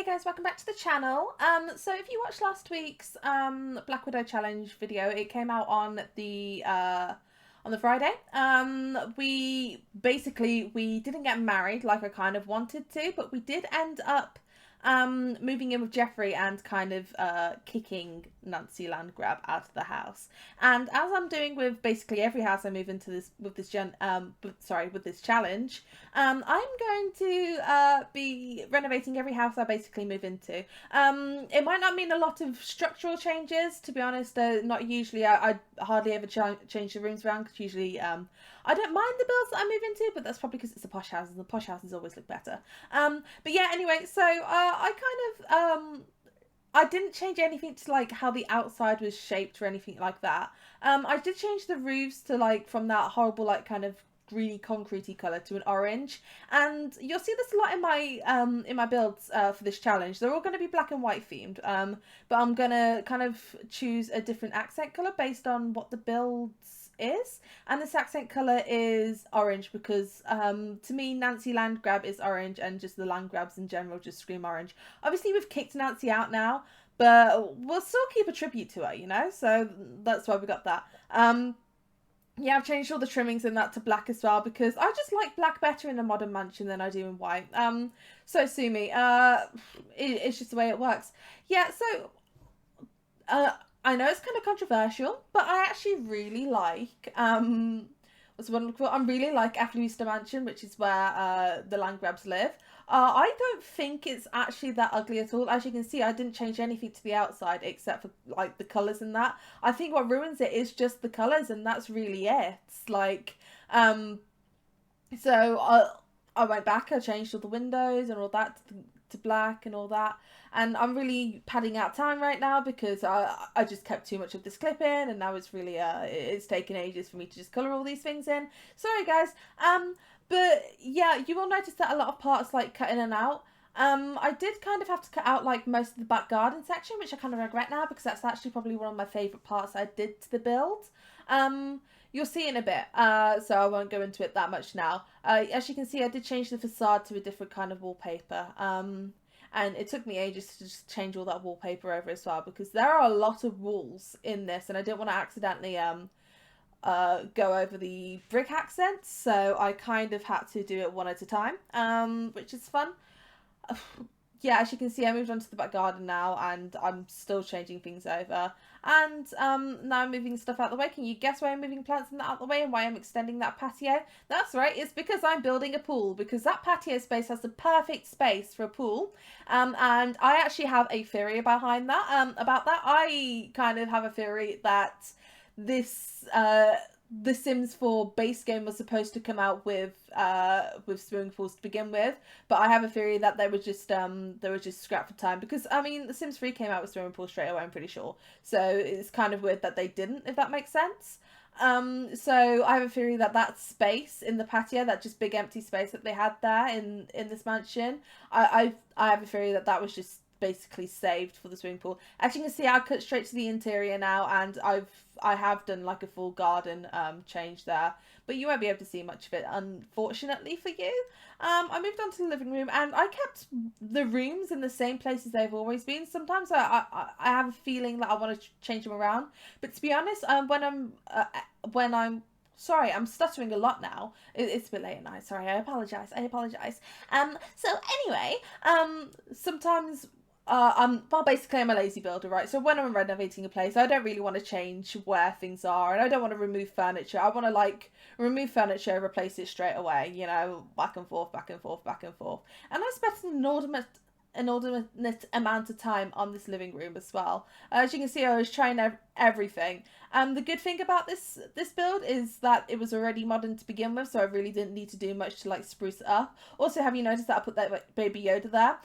guys, welcome back to the channel. So if you watched last week's Black Widow challenge video, it came out on the Friday. We didn't get married like I kind of wanted to, but we did end up moving in with Geoffrey and kind of kicking Nancy Landgraab out of the house. And as I'm doing with basically every house I move into with this challenge, I'm going to be renovating every house I basically move into. It might not mean a lot of structural changes, to be honest. Not usually. I hardly ever change the rooms around, because usually I don't mind the builds that I move into, but that's probably because it's a posh house, and the posh houses always look better. But yeah, anyway, so I kind of I didn't change anything to like how the outside was shaped or anything like that. I did change the roofs to like from that horrible like kind of greeny concretey colour to an orange, and you'll see this a lot in my builds for this challenge. They're all going to be black and white themed, but I'm gonna kind of choose a different accent colour based on what the builds is, and this accent colour is orange because to me Nancy Landgraab is orange, and just the Landgraabs in general just scream orange. Obviously we've kicked Nancy out now, but we'll still keep a tribute to her, you know, so that's why we got that. Yeah, I've changed all the trimmings in that to black as well, because I just like black better in a modern mansion than I do in white. So sue me. It's just the way it works. Yeah, so I know it's kind of controversial, but I actually really like what's wonderful. I really like East Mansion, which is where the Landgraabs live. I don't think it's actually that ugly at all. As you can see, I didn't change anything to the outside except for like the colours and that. I think what ruins it is just the colours, and that's really it. Like, so I went back, I changed all the windows and all that to black and all that. And I'm really padding out time right now because I just kept too much of this clip in, and now it's really it's taken ages for me to just colour all these things in. Sorry guys. But yeah, you will notice that a lot of parts like cut in and out. I did kind of have to cut out like most of the back garden section, which I kind of regret now, because that's actually probably one of my favourite parts I did to the build. You'll see in a bit, so I won't go into it that much now. As you can see, I did change the facade to a different kind of wallpaper. And it took me ages to just change all that wallpaper over as well, because there are a lot of walls in this, and I didn't want to accidentally go over the brick accents, so I kind of had to do it one at a time, which is fun. Yeah, as you can see, I moved on to the back garden now, and I'm still changing things over. And now I'm moving stuff out the way. Can you guess why I'm moving plants and that out the way, and why I'm extending that patio? That's right, it's because I'm building a pool, because that patio space has the perfect space for a pool. And I actually have a theory behind that. About that, I kind of have a theory that this the Sims 4 base game was supposed to come out with swimming pools to begin with, but I have a theory that they were just scrapped for time, because I mean the Sims 3 came out with swimming pools straight away, I'm pretty sure. So it's kind of weird that they didn't, if that makes sense. So I have a theory that that space in the patio, that just big empty space that they had there in this mansion, I have a theory that that was just basically saved for the swimming pool. As you can see, I cut straight to the interior now, and I have done like a full garden change there, but you won't be able to see much of it, unfortunately for you. I moved on to the living room, and I kept the rooms in the same places they've always been. Sometimes I have a feeling that I want to change them around, but to be honest, when I'm sorry, I'm stuttering a lot now. It's a bit late at night. Sorry, I apologise. So anyway, sometimes well, basically I'm a lazy builder, right? So when I'm renovating a place, I don't really want to change where things are, and I don't want to remove furniture. I want to like remove furniture, replace it straight away, you know, back and forth, back and forth, back and forth. And I spent an inordinate amount of time on this living room as well. As you can see, I was trying everything. The good thing about this build is that it was already modern to begin with, so I really didn't need to do much to like spruce it up. Also, have you noticed that I put that like, baby Yoda there?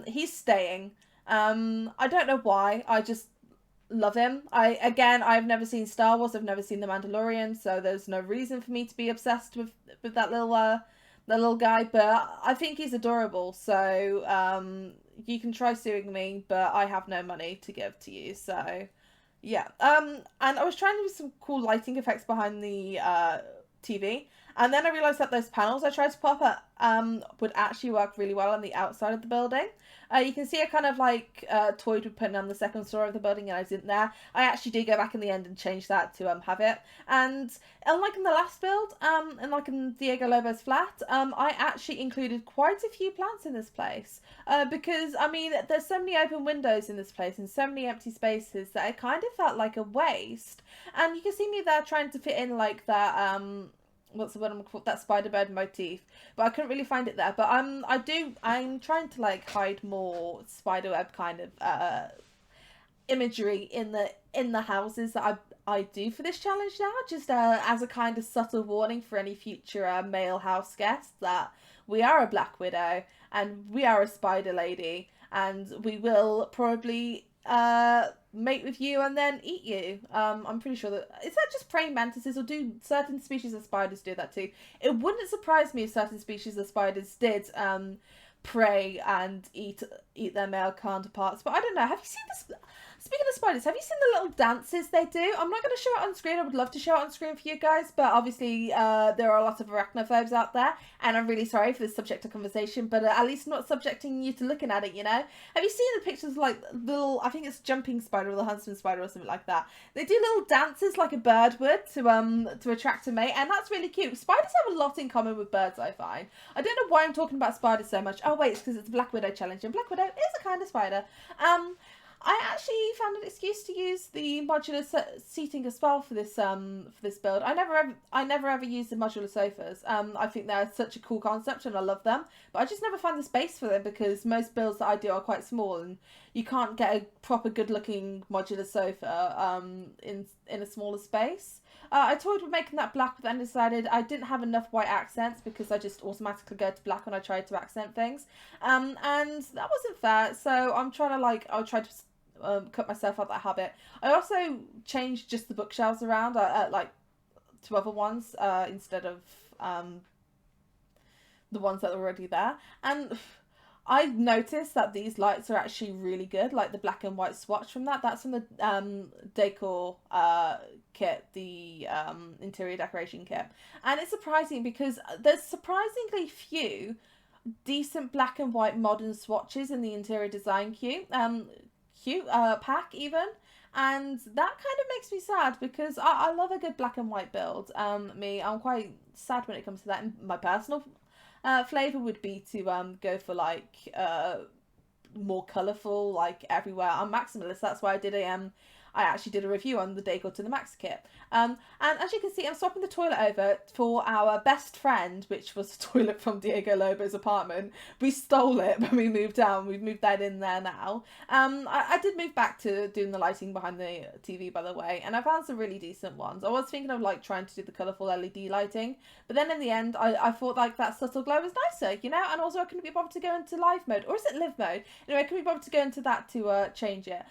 He's staying. I don't know why. I just love him. I've never seen Star Wars. I've never seen The Mandalorian, so there's no reason for me to be obsessed with that little guy, but I think he's adorable. So you can try suing me, but I have no money to give to you. So yeah. And I was trying to do some cool lighting effects behind the TV, And then I realised that those panels I tried to pop up would actually work really well on the outside of the building. You can see I kind of like toyed with putting on the second story of the building, and I didn't there. I actually did go back in the end and change that to have it. And unlike in the last build, and like in Diego Lobo's flat, I actually included quite a few plants in this place. Because, I mean, there's so many open windows in this place and so many empty spaces that it kind of felt like a waste. And you can see me there trying to fit in like that, what's the word I'm called, that spider-bird motif, but I couldn't really find it there. But I'm trying to like hide more spiderweb kind of imagery in the houses that I do for this challenge now, just as a kind of subtle warning for any future male house guests that we are a Black Widow and we are a spider lady, and we will probably mate with you and then eat you. I'm pretty sure that, is that just praying mantises, or do certain species of spiders do that too? It wouldn't surprise me if certain species of spiders did prey and eat their male counterparts, but I don't know. Have you seen this? Speaking of spiders, have you seen the little dances they do? I'm not going to show it on screen. I would love to show it on screen for you guys, but obviously there are a lot of arachnophobes out there, and I'm really sorry for this subject of conversation, but at least not subjecting you to looking at it, you know? Have you seen the pictures of like little, I think it's jumping spider or the huntsman spider or something like that? They do little dances like a bird would to attract a mate, and that's really cute. Spiders have a lot in common with birds, I find. I don't know why I'm talking about spiders so much. Oh wait, it's because it's a Black Widow challenge, and Black Widow is a kind of spider. I actually found an excuse to use the modular seating as well for this build. I never ever use the modular sofas. I think they're such a cool concept and I love them, but I just never find the space for them because most builds that I do are quite small and you can't get a proper good looking modular sofa in a smaller space. I toyed with making that black, but then decided I didn't have enough white accents because I just automatically go to black when I tried to accent things, and that wasn't fair. So I'm trying to I'll try to cut myself out that habit. I also changed just the bookshelves around, like to other ones instead of the ones that were already there. And I noticed that these lights are actually really good, like the black and white swatch from that. That's from the decor kit, the interior decoration kit. And it's surprising because there's surprisingly few decent black and white modern swatches in the interior design pack even, and that kind of makes me sad because I love a good black and white build. I'm quite sad when it comes to that, and my personal flavour would be to go for like more colourful, like everywhere. I'm maximalist, that's why I actually did a review on the decor to the max kit. And as you can see, I'm swapping the toilet over for our best friend, which was the toilet from Diego Lobo's apartment. We stole it when we moved down. We've moved that in there now. I did move back to doing the lighting behind the TV, by the way, and I found some really decent ones. I was thinking of like trying to do the colourful LED lighting, but then in the end, I thought like that subtle glow was nicer, you know, and also I couldn't be bothered to go into live mode, or is it live mode? Anyway, I couldn't be bothered to go into that to change it.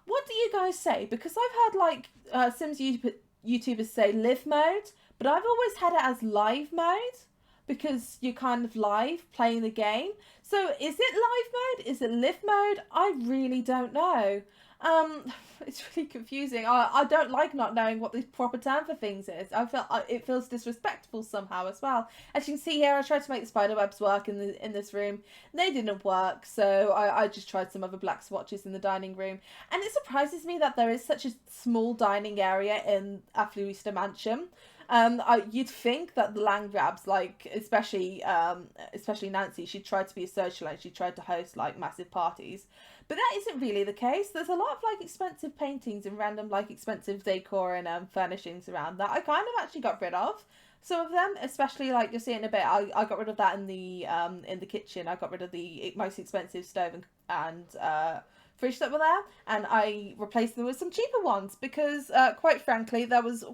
What do you guys say? Because I've heard like Sims YouTubers say live mode, but I've always had it as live mode because you're kind of live playing the game. So is it live mode? Is it live mode? I really don't know. It's really confusing. I don't like not knowing what the proper term for things is. I feel it feels disrespectful somehow as well. As you can see here, I tried to make the spider webs work in this room. They didn't work, so I just tried some other black swatches in the dining room. And it surprises me that there is such a small dining area in a Fluista mansion. You'd think that the Landgraabs, like especially Nancy, she tried to be a socialite. She tried to host like massive parties, but that isn't really the case. There's a lot of like expensive paintings and random like expensive decor and furnishings around that I kind of actually got rid of. Some of them, especially like you'll see in a bit, I got rid of that in the kitchen. I got rid of the most expensive stove and fridge that were there, and I replaced them with some cheaper ones because quite frankly there was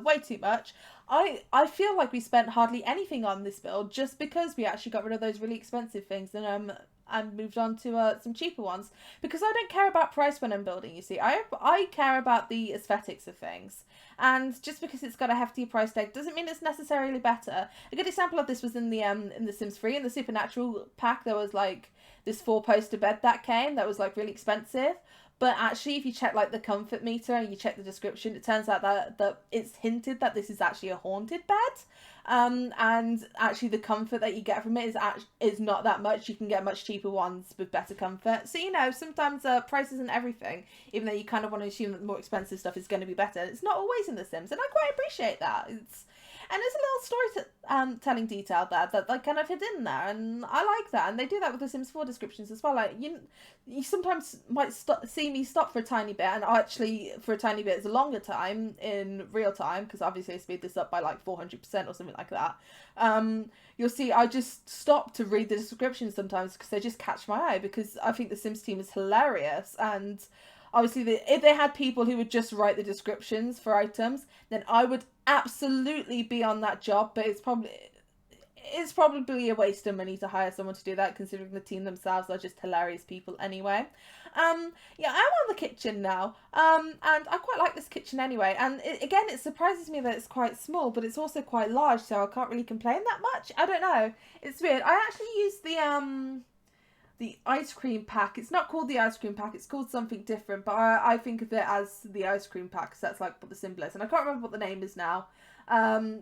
way too much. I feel like we spent hardly anything on this build just because we actually got rid of those really expensive things and moved on to some cheaper ones, because I don't care about price when I'm building, you see. I care about the aesthetics of things, and just because it's got a hefty price tag doesn't mean it's necessarily better. A good example of this was in the Sims 3, in the Supernatural pack. There was like this 4-poster bed that came that was like really expensive. But actually, if you check like the comfort meter and you check the description, it turns out that it's hinted that this is actually a haunted bed. And actually the comfort that you get from it is not that much. You can get much cheaper ones with better comfort. So, you know, sometimes price isn't everything, even though you kind of want to assume that the more expensive stuff is going to be better. It's not always in The Sims, and I quite appreciate that. And there's a little storytelling detail there that like kind of hidden there, and I like that. And they do that with the Sims 4 descriptions as well. Like you sometimes might see me stop for a tiny bit, and actually for a tiny bit it's a longer time in real time, because obviously I speed this up by like 400% or something like that. You'll see I just stop to read the descriptions sometimes because they just catch my eye, because I think the Sims team is hilarious. And obviously, if they had people who would just write the descriptions for items, then I would absolutely be on that job. But it's probably a waste of money to hire someone to do that, considering the team themselves are just hilarious people anyway. Yeah, I'm on the kitchen now, and I quite like this kitchen anyway. And again, it surprises me that it's quite small, but it's also quite large, so I can't really complain that much. I don't know. It's weird. I actually use the ice cream pack. It's not called the ice cream pack, it's called something different, but I think of it as the ice cream pack because that's like what the symbol is, and I can't remember what the name is now.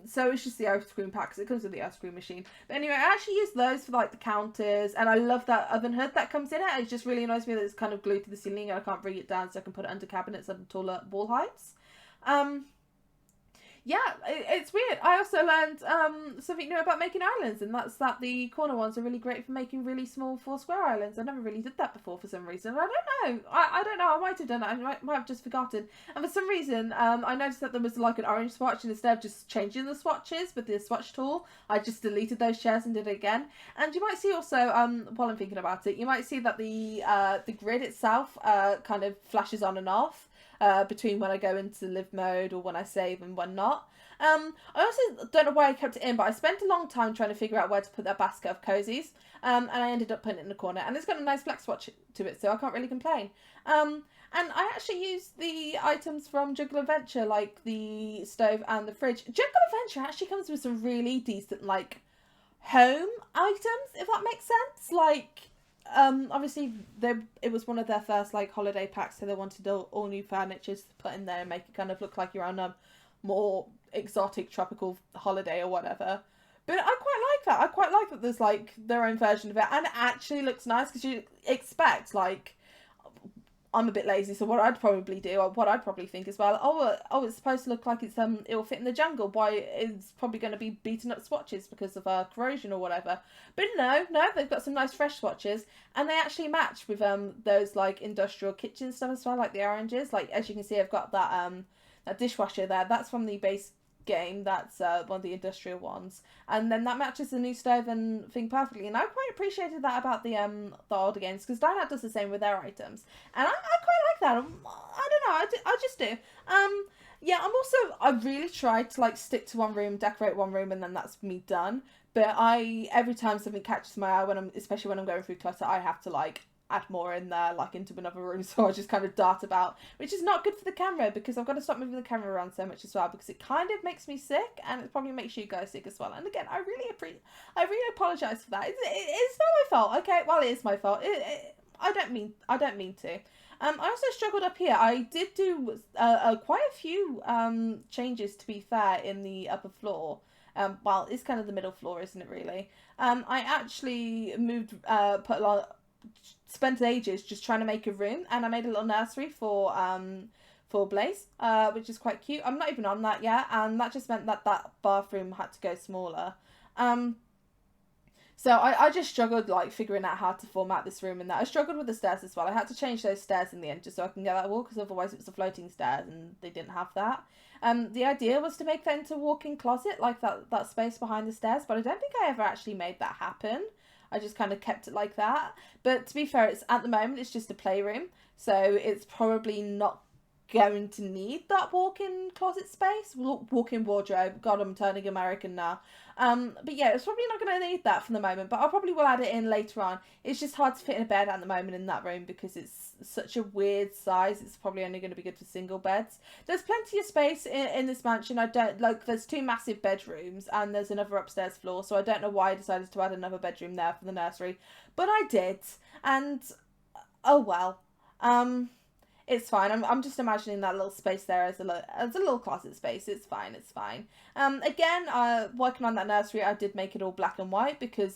So it's just the ice cream pack because it comes with the ice cream machine. But anyway, I actually use those for like the counters, and I love that oven hood that comes in it. It just really annoys me that it's kind of glued to the ceiling and I can't bring it down, so I can put it under cabinets and taller wall heights. Yeah, it's weird. I also learned something new about making islands, and that's that the corner ones are really great for making really small 4-square islands. I never really did that before for some reason. I don't know. I don't know. I might have done it. I might have just forgotten. And for some reason, I noticed that there was like an orange swatch, and instead of just changing the swatches with the swatch tool, I just deleted those chairs and did it again. And you might see also, while I'm thinking about it, you might see that the grid itself kind of flashes on and off. Between when I go into live mode or when I save and when not. I also don't know why I kept it in, but I spent a long time trying to figure out where to put that basket of cozies, and I ended up putting it in the corner, and it's got a nice black swatch to it, so I can't really complain. And I actually used the items from Jungle Adventure, like the stove and the fridge. Jungle Adventure actually comes with some really decent, like, home items, if that makes sense. Like, obviously it was one of their first like holiday packs, so they wanted all new furniture to put in there and make it kind of look like you're on a more exotic tropical holiday or whatever. But I quite like that. I quite like that there's like their own version of it, and it actually looks nice, because you expect, like, I'm a bit lazy, so what I'd probably do, or what I'd probably think as well, oh, it's supposed to look like it'll fit in the jungle. Why, it's probably going to be beaten up swatches because of corrosion or whatever. But no, they've got some nice fresh swatches, and they actually match with those like industrial kitchen stuff as well, like the oranges. Like, as you can see, I've got that dishwasher there. That's from the base game. That's one of the industrial ones, and then that matches the new stove and thing perfectly. And I quite appreciated that about the older games, because Dinah does the same with their items, and I quite like that. I don't know, I just do. Yeah, I really tried to like stick to one room, decorate one room, and then that's me done. But every time something catches my eye, especially when I'm going through clutter, I have to like add more in there, like into another room, so I just kind of dart about, which is not good for the camera, because I've got to stop moving the camera around so much as well, because it kind of makes me sick, and it probably makes you guys sick as well. And again, I really apologise for that. It's not my fault. Okay, well, it is my fault. I don't mean to. I also struggled up here. I did do quite a few changes, to be fair, in the upper floor. Well, it's kind of the middle floor, isn't it, really? I actually spent ages just trying to make a room, and I made a little nursery for Blaze, which is quite cute. I'm not even on that yet, and that just meant that bathroom had to go smaller. So I just struggled like figuring out how to format this room, and that I struggled with the stairs as well. I had to change those stairs in the end just so I can get that wall, because otherwise it was a floating stairs and they didn't have that. The idea was to make that into a walk-in closet, like that space behind the stairs, but I don't think I ever actually made that happen. I just kind of kept it like that. But to be fair, at the moment it's just a playroom, so it's probably not going to need that walk-in closet space, walk-in wardrobe. God, I'm turning American now. But yeah, it's probably not going to need that for the moment, but I probably will add it in later on. It's just hard to fit in a bed at the moment in that room because it's such a weird size. It's probably only going to be good for single beds. There's plenty of space in this mansion. There's 2 massive bedrooms and there's another upstairs floor, so I don't know why I decided to add another bedroom there for the nursery, but I did. And oh well. It's fine. I'm just imagining that little space there as a little closet space. It's fine. It's fine. Again, working on that nursery, I did make it all black and white because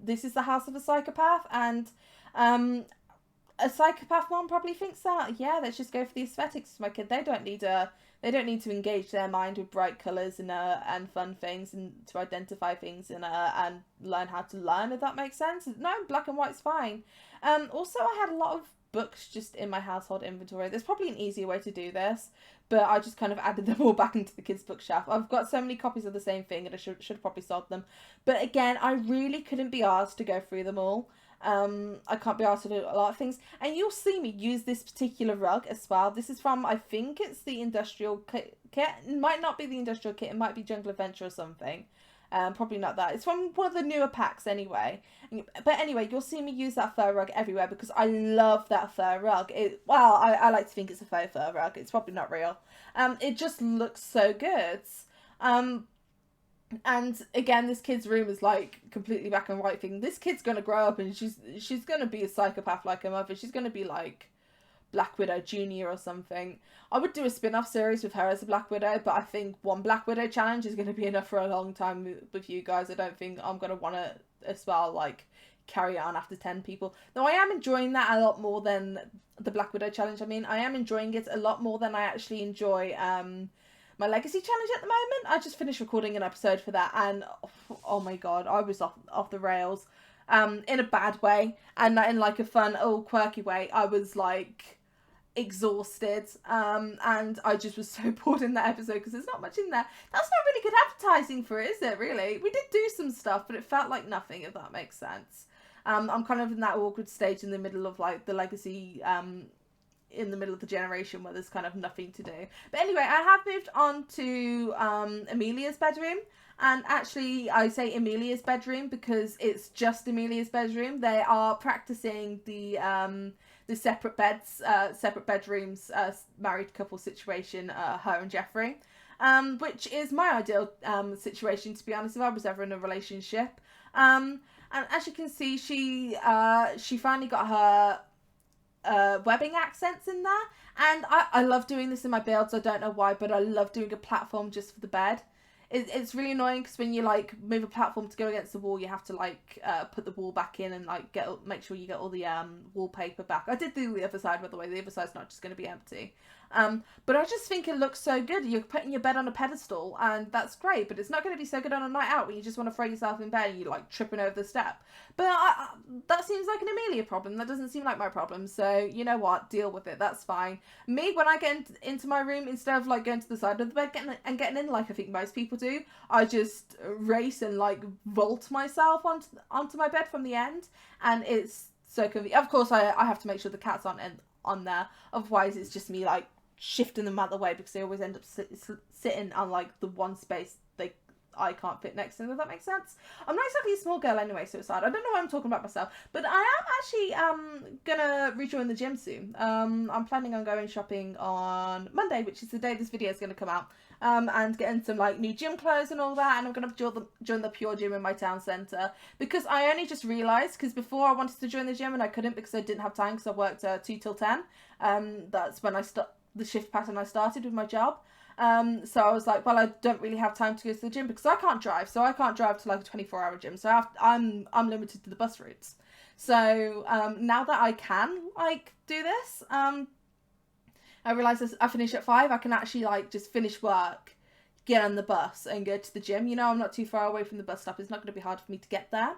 this is the house of a psychopath, and a psychopath mom probably thinks that, yeah, let's just go for the aesthetics for my kid. They don't need to engage their mind with bright colours and fun things and to identify things and learn how to learn, if that makes sense. No, black and white's fine. Also, I had a lot of books just in my household inventory. There's probably an easier way to do this, but I just kind of added them all back into the kids' bookshelf. I've got so many copies of the same thing, and I should have probably sold them. But again, I really couldn't be asked to go through them all. I can't be asked to do a lot of things, and you'll see me use this particular rug as well. This is from, I think it's the Industrial Kit. It might not be the Industrial Kit, it might be Jungle Adventure or something. Probably not that. It's from one of the newer packs anyway. But anyway, you'll see me use that fur rug everywhere because I love that fur rug. I like to think it's a faux fur rug. It's probably not real. It just looks so good. And again, this kid's room is like completely black and white thing. This kid's gonna grow up and she's gonna be a psychopath like her mother. She's gonna be like Black Widow Junior or something. I would do a spin-off series with her as a Black Widow, but I think one Black Widow challenge is going to be enough for a long time with you guys. I don't think I'm going to want to as well, like, carry on after 10 people. Though I am enjoying that a lot more than the Black Widow challenge. I mean, I am enjoying it a lot more than I actually enjoy my Legacy challenge at the moment. I just finished recording an episode for that, and oh my god, I was off the rails in a bad way, and not in like a fun, quirky way. I was like exhausted, and I just was so bored in that episode because there's not much in there. That's not really good advertising for it, is it, really? We did do some stuff, but it felt like nothing, if that makes sense. I'm kind of in that awkward stage in the middle of like the Legacy, in the middle of the generation where there's kind of nothing to do. But anyway, I have moved on to Amelia's bedroom. And actually, I say Amelia's bedroom because it's just Amelia's bedroom. They are practicing the separate beds, separate bedrooms, married couple situation, her and Geoffrey, which is my ideal situation, to be honest, if I was ever in a relationship. And as you can see, she finally got her webbing accents in there. And I love doing this in my builds. I don't know why, but I love doing a platform just for the bed. It's really annoying because when you like move a platform to go against the wall, you have to like put the wall back in and like make sure you get all the wallpaper back. I did do the other side, by the way. The other side's not just going to be empty. But I just think it looks so good. You're putting your bed on a pedestal, and that's great. But it's not going to be so good on a night out when you just want to throw yourself in bed and you're like tripping over the step. But that seems like an Amelia problem. That doesn't seem like my problem. So you know what? Deal with it. That's fine. Me, when I get into my room, instead of like going to the side of the bed getting in like I think most people do, I just race and like vault myself onto my bed from the end, and it's so convenient. Of course, I have to make sure the cat's on there. Otherwise, it's just me like shifting them out the way because they always end up sitting on like the one space I can't fit next to them, if that makes sense. I'm not exactly a small girl anyway, so it's hard. I don't know why I'm talking about myself, but I am actually gonna rejoin the gym soon. I'm planning on going shopping on Monday, which is the day this video is gonna come out, and getting some like new gym clothes and all that, and I'm gonna join the Pure Gym in my town centre, because I only just realised, because before I wanted to join the gym and I couldn't because I didn't have time because I worked 2 till 10. That's when the shift pattern I started with my job. So I was like, well, I don't really have time to go to the gym because I can't drive. So I can't drive to like a 24-hour gym. So I'm limited to the bus routes. So now that I can like do this, I realise I finish at 5. I can actually like just finish work, get on the bus and go to the gym. You know, I'm not too far away from the bus stop. It's not going to be hard for me to get there.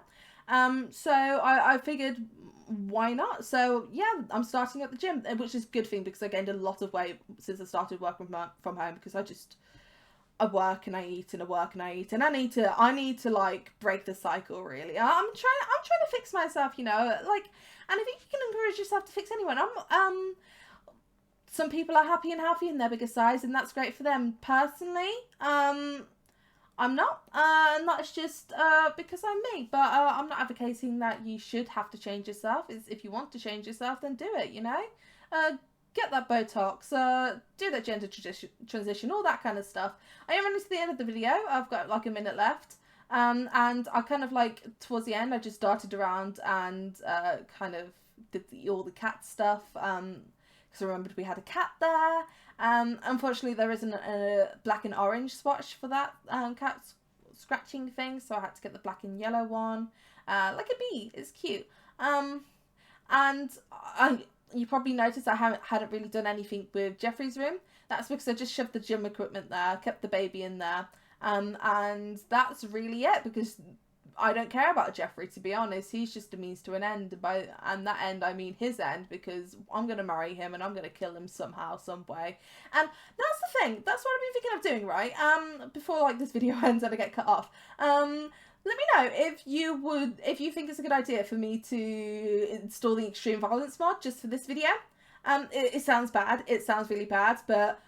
So I figured, why not? So yeah, I'm starting at the gym, which is a good thing because I gained a lot of weight since I started working from home, because I work and I eat and I work and I eat, and I need to like break the cycle, really. I'm trying to fix myself, you know, like, and I think you can encourage yourself to fix anyone. Some people are happy and healthy in their bigger size, and that's great for them. Personally, I'm not, and that's just because I'm me. But I'm not advocating that you should have to change yourself. If you want to change yourself, then do it, you know. Get that Botox, do that gender transition, all that kind of stuff. I am running to the end of the video. I've got like a minute left. And I kind of like, towards the end, I just darted around and kind of did all the cat stuff. Because I remembered we had a cat there. Unfortunately, there isn't a black and orange swatch for that cat scratching thing, so I had to get the black and yellow one. Like a bee, it's cute. And you probably noticed I hadn't really done anything with Geoffrey's room. That's because I just shoved the gym equipment there, kept the baby in there. And that's really it, because I don't care about Geoffrey, to be honest. He's just a means to an end. And that end, I mean his end, because I'm going to marry him and I'm going to kill him somehow, some way. And that's the thing. That's what I've been thinking of doing, right? Before like this video ends and I get cut off. Let me know if you think it's a good idea for me to install the extreme violence mod just for this video. It sounds bad. It sounds really bad, but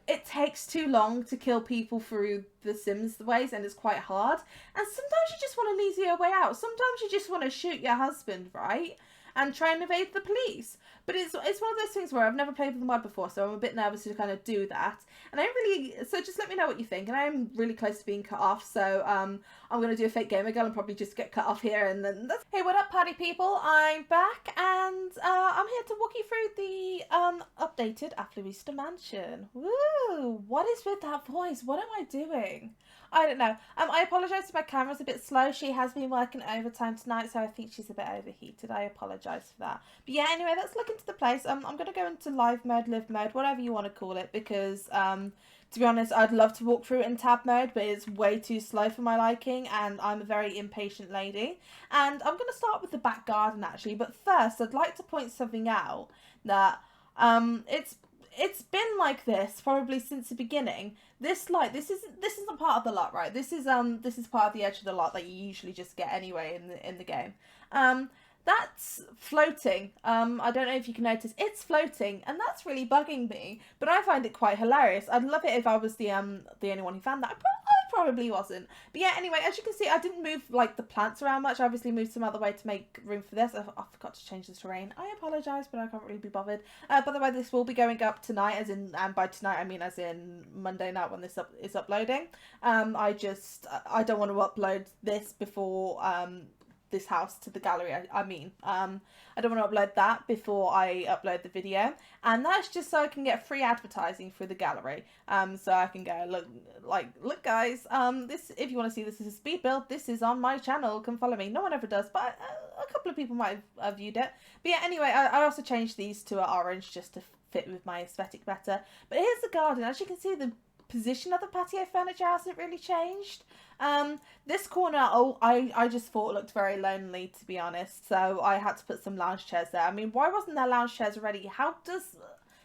it takes too long to kill people through the Sims ways, and it's quite hard. And sometimes you just want an easier way out. Sometimes you just want to shoot your husband, right? And try and evade the police. But it's one of those things where I've never played with the mod before, so I'm a bit nervous to kind of do that. And so just let me know what you think. And I am really close to being cut off, so I'm going to do a fake gamer girl and probably just get cut off here. And then Hey, what up, party people? I'm back, and I'm here to walk you through the updated Afluista mansion. Woo! What is with that voice? What am I doing? I don't know. I apologise if my camera's a bit slow. She has been working overtime tonight, so I think she's a bit overheated. I apologise for that. But yeah, anyway, let's look into the place. I'm going to go into live mode, whatever you want to call it, because to be honest, I'd love to walk through it in tab mode, but it's way too slow for my liking, and I'm a very impatient lady. And I'm going to start with the back garden, actually. But first, I'd like to point something out that it's been like this probably since the beginning. This isn't part of the lot, right? This is part of the edge of the lot that you usually just get anyway in the game. That's floating. I don't know if you can notice, it's floating, and that's really bugging me, but I find it quite hilarious. I'd love it if I was the only one who found that. I probably wasn't. But yeah, anyway, as you can see, I didn't move like the plants around much. I obviously moved some other way to make room for this. I forgot to change the terrain. I apologise, but I can't really be bothered. By the way, this will be going up tonight, and by tonight I mean as in Monday night when this is uploading. I don't want to upload this before this house to the gallery. I don't want to upload that before I upload the video, and that's just so I can get free advertising through the gallery. So I can go, look guys, this, if you want to see, this is a speed build, this is on my channel, come follow me. No one ever does, but a couple of people might have viewed it. But yeah, anyway, I also changed these to orange just to fit with my aesthetic better. But here's the garden. As you can see, the position of the patio furniture hasn't really changed. This corner, I just thought it looked very lonely, to be honest, so I had to put some lounge chairs there. I mean, why wasn't there lounge chairs already? How does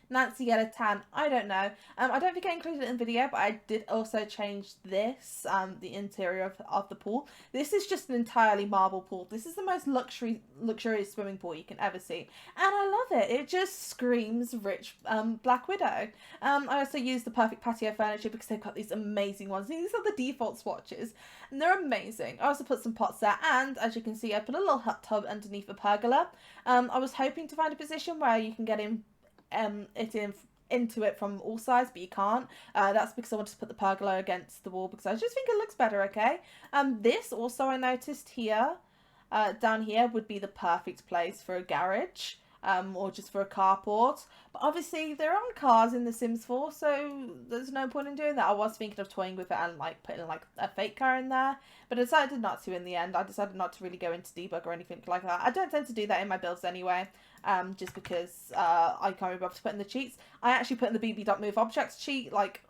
Nancy get a tan? I don't know. I don't think I included it in the video, but I did also change this, the interior of the pool. This is just an entirely marble pool. This is the most luxurious swimming pool you can ever see, and I love it. It just screams rich Black Widow. I also used the perfect patio furniture because they've got these amazing ones. These are the default swatches, and they're amazing. I also put some pots there, and as you can see, I put a little hot tub underneath a pergola. I was hoping to find a position where you can get into it from all sides, but you can't. That's because I wanted to put the pergola against the wall because I just think it looks better. Okay. This also, I noticed here, down here, would be the perfect place for a garage, or just for a carport. But obviously there aren't cars in The Sims 4, so there's no point in doing that. I was thinking of toying with it and like putting like a fake car in there, but I decided not to in the end. I decided not to really go into debug or anything like that. I don't tend to do that in my builds anyway, just because I can't be bothered to put in the cheats. I actually put in the bb.move objects cheat like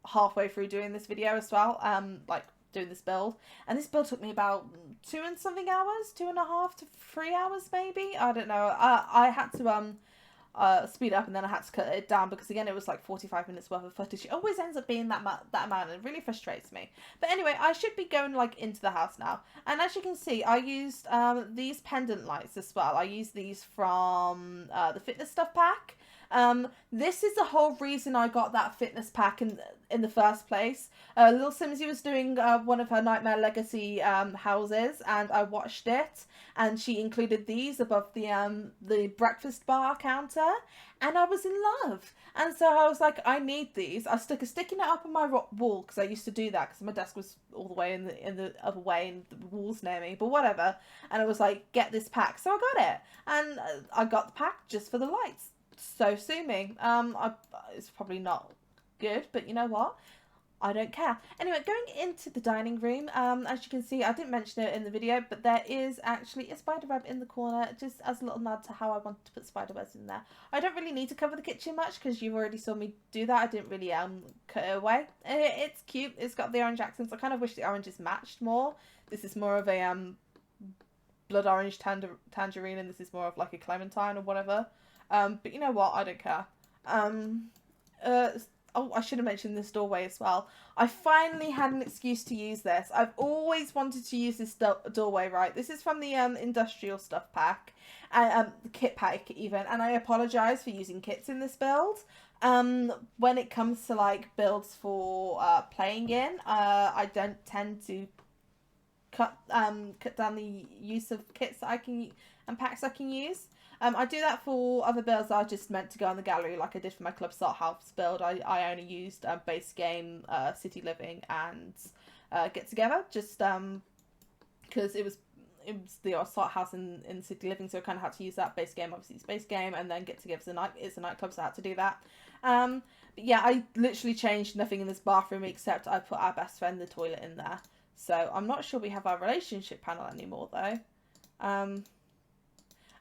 halfway through doing this video as well, like doing this build, and this build took me about 2 and something hours, 2.5 to 3 hours maybe. I don't know. I had to speed up, and then I had to cut it down because again it was like 45 minutes worth of footage. It always ends up being that amount, and it really frustrates me. But anyway, I should be going like into the house now, and as you can see, I used these pendant lights as well. I used these from the fitness stuff pack. This is the whole reason I got that fitness pack in the first place. Little Simsy was doing one of her Nightmare Legacy houses, and I watched it, and she included these above the breakfast bar counter, and I was in love. And so I was like, I need these. I stuck a sticky note up on my wall, because I used to do that because my desk was all the way in the other way and the walls near me, but whatever. And I was like, get this pack. So I got it, and I got the pack just for the lights. So sue me. It's probably not good, but you know what? I don't care. Anyway, going into the dining room, as you can see, I didn't mention it in the video, but there is actually a spider web in the corner, just as a little nod to how I wanted to put spider webs in there. I don't really need to cover the kitchen much, because you've already saw me do that. I didn't really cut it away. It's cute. It's got the orange accents. I kind of wish the oranges matched more. This is more of a blood orange tangerine, and this is more of like a clementine or whatever. But you know what? I don't care. Oh, I should have mentioned this doorway as well. I finally had an excuse to use this. I've always wanted to use this doorway, right? This is from the industrial stuff pack, kit pack even, and I apologise for using kits in this build. When it comes to like builds for playing in, I don't tend to cut down the use of kits that I can and packs I can use. I do that for other builds that I just meant to go in the gallery, like I did for my Club Start House build. I only used base game, City Living, and Get Together, just because it was the Start House in City Living, so I kind of had to use that. Base game, obviously, it's base game, and then Get Together is a nightclub, so I had to do that. But yeah, I literally changed nothing in this bathroom except I put our best friend, the toilet, in there. So I'm not sure we have our relationship panel anymore, though.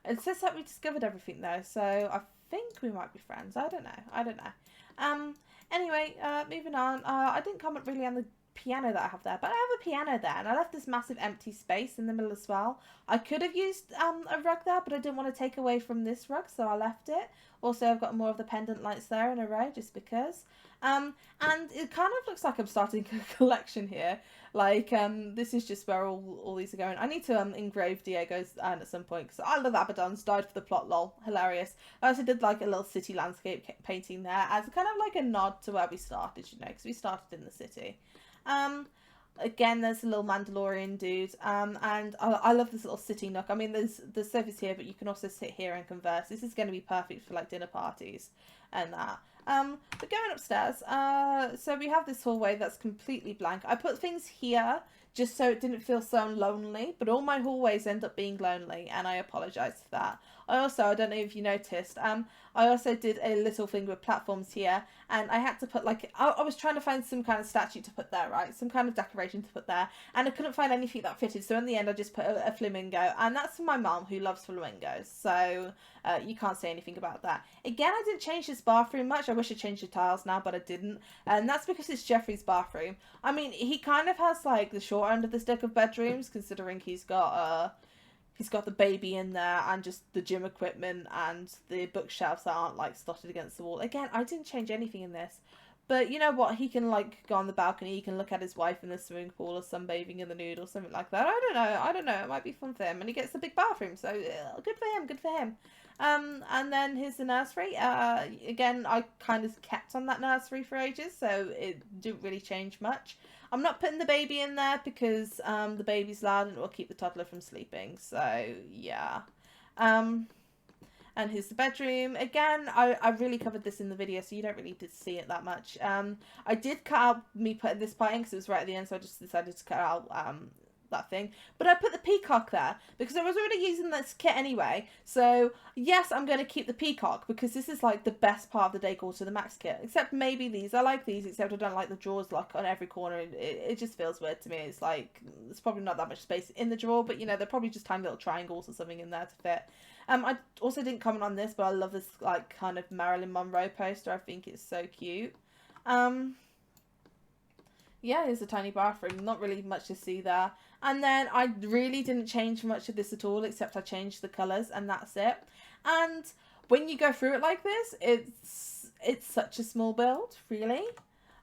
It says that we discovered everything though, so I think we might be friends. I don't know. Anyway, moving on. I didn't comment really on the piano that I have there, but I have a piano there, and I left this massive empty space in the middle as well. I could have used a rug there, but I didn't want to take away from this rug, so I left it. Also, I've got more of the pendant lights there in a row, just because. And it kind of looks like I'm starting a collection here. Like, this is just where all these are going. I need to engrave Diego's at some point, because I love Abaddon's, died for the plot, lol, hilarious. I also did like a little city landscape painting there as kind of like a nod to where we started, you know, because we started in the city. Again, there's a little Mandalorian dude, and I love this little city nook. I mean, there's sofas here, but you can also sit here and converse. This is going to be perfect for like dinner parties and that. But going upstairs, so we have this hallway that's completely blank. I put things here just so it didn't feel so lonely, but all my hallways end up being lonely, and I apologise for that. I don't know if you noticed, I also did a little thing with platforms here, and I had to put like, I was trying to find some kind of statue to put there, right? Some kind of decoration to put there, and I couldn't find anything that fitted, so in the end I just put a flamingo, and that's for my mum, who loves flamingos, so you can't say anything about that. Again, I didn't change this bathroom much. I wish I changed the tiles now, but I didn't, and that's because it's Geoffrey's bathroom. I mean, he kind of has like the short end of the stick of bedrooms, considering he's got the baby in there, and just the gym equipment and the bookshelves that aren't like slotted against the wall. Again, I didn't change anything in this, but you know what? He can like go on the balcony. He can look at his wife in the swimming pool, or sunbathing in the nude, or something like that. I don't know. It might be fun for him, and he gets the big bathroom, so good for him. Good for him. And then here's the nursery. Again, I kind of kept on that nursery for ages, so it didn't really change much. I'm not putting the baby in there because the baby's loud and it will keep the toddler from sleeping. So, yeah. And here's the bedroom. Again, I really covered this in the video, so you don't really need to see it that much. I did cut out me putting this part in because it was right at the end, so I just decided to cut out that thing. But I put the peacock there because I was already using this kit anyway. So, yes, I'm going to keep the peacock because this is like the best part of the decor to the max kit. Except maybe these. I like these, except I don't like the drawers like on every corner. It just feels weird to me. It's like, there's probably not that much space in the drawer, but you know, they're probably just tiny little triangles or something in there to fit. I also didn't comment on this, but I love this like kind of Marilyn Monroe poster. I think it's so cute. Yeah, here's a tiny bathroom. Not really much to see there. And then I really didn't change much of this at all, except I changed the colours, and that's it. And when you go through it like this, it's such a small build, really.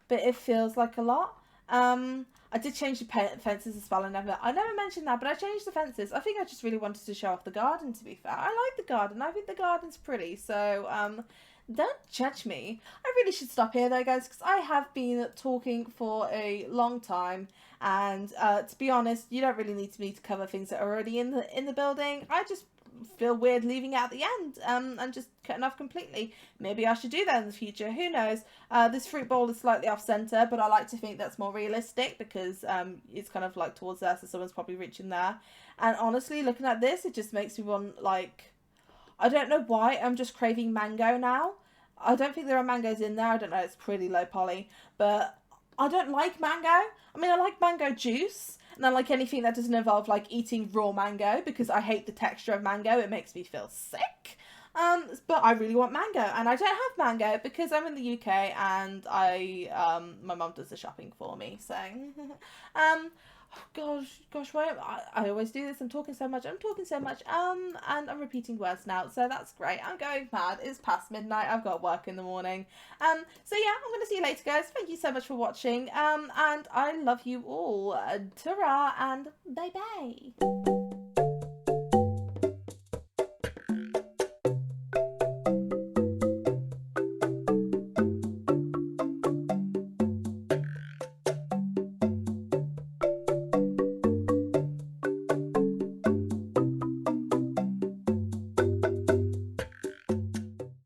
But it feels like a lot. I did change the fences as well. I never mentioned that, but I changed the fences. I think I just really wanted to show off the garden, to be fair. I like the garden. I think the garden's pretty, so don't judge me. I really should stop here though, guys, because I have been talking for a long time, and to be honest, you don't really need me to cover things that are already in the building. I just feel weird leaving it at the end and just cutting off completely. Maybe I should do that in the future, who knows. This fruit bowl is slightly off center, but I like to think that's more realistic because it's kind of like towards there, so someone's probably reaching there. And honestly, looking at this, it just makes me want, like, I don't know why, I'm just craving mango now. I don't think there are mangoes in there. I don't know, it's pretty low poly, but I don't like mango. I mean, I like mango juice, and I like anything that doesn't involve, like, eating raw mango, because I hate the texture of mango. It makes me feel sick. But I really want mango, and I don't have mango because I'm in the UK, and my mum does the shopping for me, so, oh gosh, why, I always do this, I'm talking so much, and I'm repeating words now, so that's great. I'm going mad, it's past midnight, I've got work in the morning, so yeah, I'm gonna see you later, guys. Thank you so much for watching, and I love you all. Ta-ra, and bye-bye.